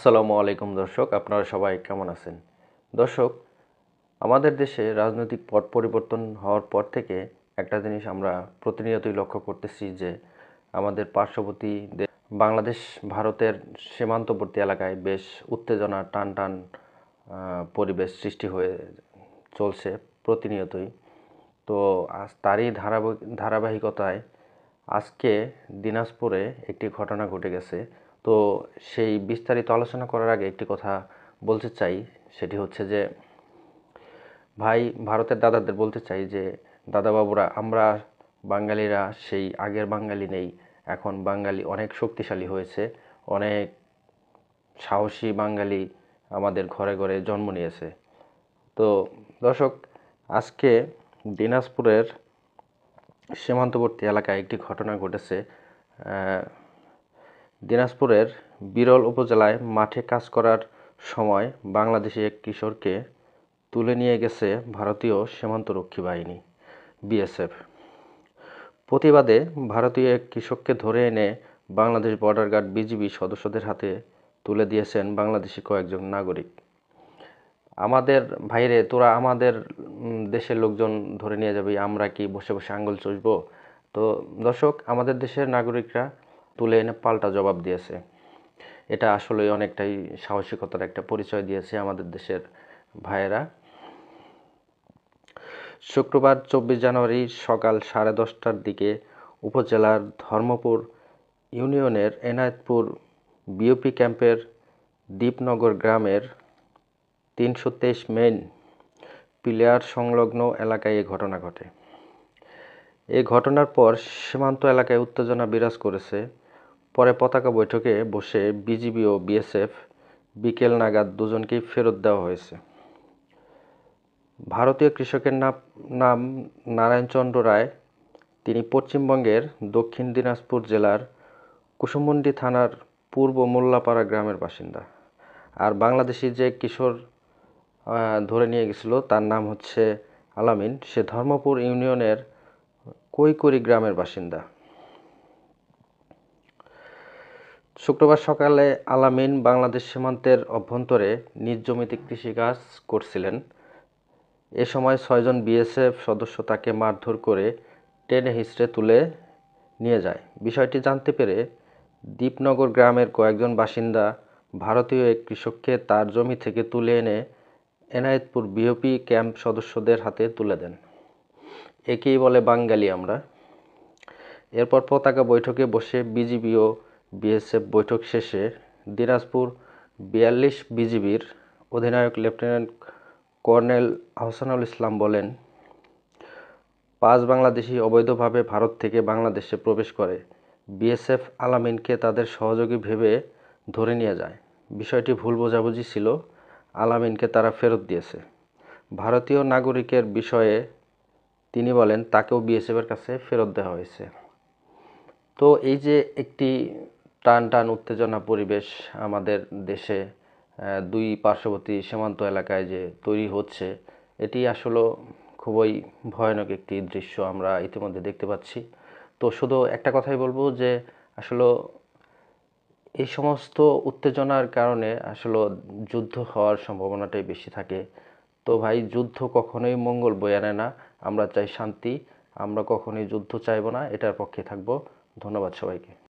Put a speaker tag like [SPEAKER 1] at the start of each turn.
[SPEAKER 1] আসসালামু আলাইকুম দর্শক, আপনারা সবাই কেমন আছেন? দর্শক, আমাদের দেশে রাজনৈতিক পট পরিবর্তন হওয়ার পর থেকে একটা জিনিস আমরা প্রতিনিয়তই লক্ষ্য করতেছি যে আমাদের পার্শ্ববর্তী বাংলাদেশ ভারতের সীমান্তবর্তী এলাকায় বেশ উত্তেজনা টান টান পরিবেশ সৃষ্টি হয়ে চলছে প্রতিনিয়তই। তো আজ তারই ধারাবাহিকতায় আজকে দিনাজপুরে একটি ঘটনা ঘটে গেছে। তো সেই বিস্তারিত আলোচনা করার আগে একটি কথা বলতে চাই, সেটি হচ্ছে যে ভাই ভারতের দাদাদের বলতে চাই যে দাদাবাবুরা, আমরা বাঙালিরা সেই আগের বাঙালি নেই। এখন বাঙালি অনেক শক্তিশালী হয়েছে, অনেক সাহসী বাঙালি আমাদের ঘরে ঘরে জন্ম নিয়েছে। তো দর্শক, আজকে দিনাজপুরের সীমান্তবর্তী এলাকায় একটি ঘটনা ঘটেছে। দিনাজপুরের বিরল উপজেলায় মাঠে কাজ করার সময় বাংলাদেশি এক কিশোরকে তুলে নিয়ে গেছে ভারতীয় সীমান্তরক্ষী বাহিনী বিএসএফ। প্রতিবাদে ভারতীয় এক কৃষককে ধরে এনে বাংলাদেশ বর্ডার গার্ড বিজিবি সদস্যদের হাতে তুলে দিয়েছেন বাংলাদেশি কয়েকজন নাগরিক। আমাদের ভাইরে, তোরা আমাদের দেশের লোকজন ধরে নিয়ে যাবি, আমরা কি বসে বসে আঙ্গুল চুষবো? তো দর্শক, আমাদের দেশের নাগরিকরা তুলে এনে পাল্টা জবাব দিয়েছে। এটা আসলে অনেকটাই সাহসিকতার একটা পরিচয় দিয়েছে আমাদের দেশের ভাইয়েরা। শুক্রবার 24 জানুয়ারি সকাল 10:30টার দিকে উপজেলার ধর্মপুর ইউনিয়নের এনায়েতপুর বিওপি ক্যাম্পের দীপনগর গ্রামের 323 মেইন পিলার সংলগ্ন এলাকায় এ ঘটনা ঘটে। এই ঘটনার পর সীমান্ত এলাকায় উত্তেজনা বিরাজ করেছে। পরে পতাকা বৈঠকে বসে বিজিবি ও বিএসএফ বিকেল নাগাদ দুজনকেই ফেরত দেওয়া হয়েছে। ভারতীয় কৃষকের নাম নারায়ণচন্দ্র রায়। তিনি পশ্চিমবঙ্গের দক্ষিণ দিনাজপুর জেলার কুসুমুন্ডি থানার পূর্ব মোল্লাপাড়া গ্রামের বাসিন্দা। আর বাংলাদেশি যে কিশোর ধরে নিয়ে গেছিল তার নাম হচ্ছে আলামিন। সে ধর্মপুর ইউনিয়নের কৈকরি গ্রামের বাসিন্দা। শুক্রবার সকালে আলামিন বাংলাদেশ সীমান্তের অভ্যন্তরে নিজ জমিতে কৃষিকাজ করছিলেন। এ সময় 6 জন বিএসএফ সদস্য তাকে মারধর করে টেনে হিঁচড়ে তুলে নিয়ে যায়। বিষয়টি জানতে পেরে দীপনগর গ্রামের কয়েকজন বাসিন্দা ভারতীয় এক কৃষককে তার জমি থেকে তুলে এনে এনায়েতপুর বিওপি ক্যাম্প সদস্যদের হাতে তুলে দেন। একেই বলে বাঙালি আমরা। এরপর পতাকা বৈঠকে বসে বিজিবি ও বিএসএফ বৈঠক শেষে দিনাজপুর 42 বিজিবির অধিনায়ক লেফটেন্যান্ট কর্নেল আহসানুল ইসলাম বলেন, 5 বাংলাদেশি অবৈধভাবে ভারত থেকে বাংলাদেশে প্রবেশ করে। বিএসএফ আলামিনকে তাদের সহযোগী ভেবে ধরে নিয়ে যায়। বিষয়টি ভুল বোঝাবুঝি ছিল, আলামিনকে তারা ফেরত দিয়েছে। ভারতীয় নাগরিকের বিষয়ে তিনি বলেন, তাকেও বিএসএফের কাছে ফেরত দেওয়া হয়েছে। তো এই যে একটি টান টান উত্তেজনা পরিবেশ আমাদের দেশে দুই পার্শ্ববর্তী সীমান্ত এলাকায় যে তৈরি হচ্ছে, এটি আসলে খুবই ভয়ানক একটি দৃশ্য আমরা ইতিমধ্যে দেখতে পাচ্ছি। তো শুধু একটা কথাই বলবো যে আসলে এই সমস্ত উত্তেজনার কারণে আসলে যুদ্ধ হওয়ার সম্ভাবনাটাই বেশি থাকে। তো ভাই, যুদ্ধ কখনোই মঙ্গল বয়ে আনে না। আমরা চাই শান্তি, আমরা কখনোই যুদ্ধ চাইবো না, এটার পক্ষে থাকবো। ধন্যবাদ সবাইকে।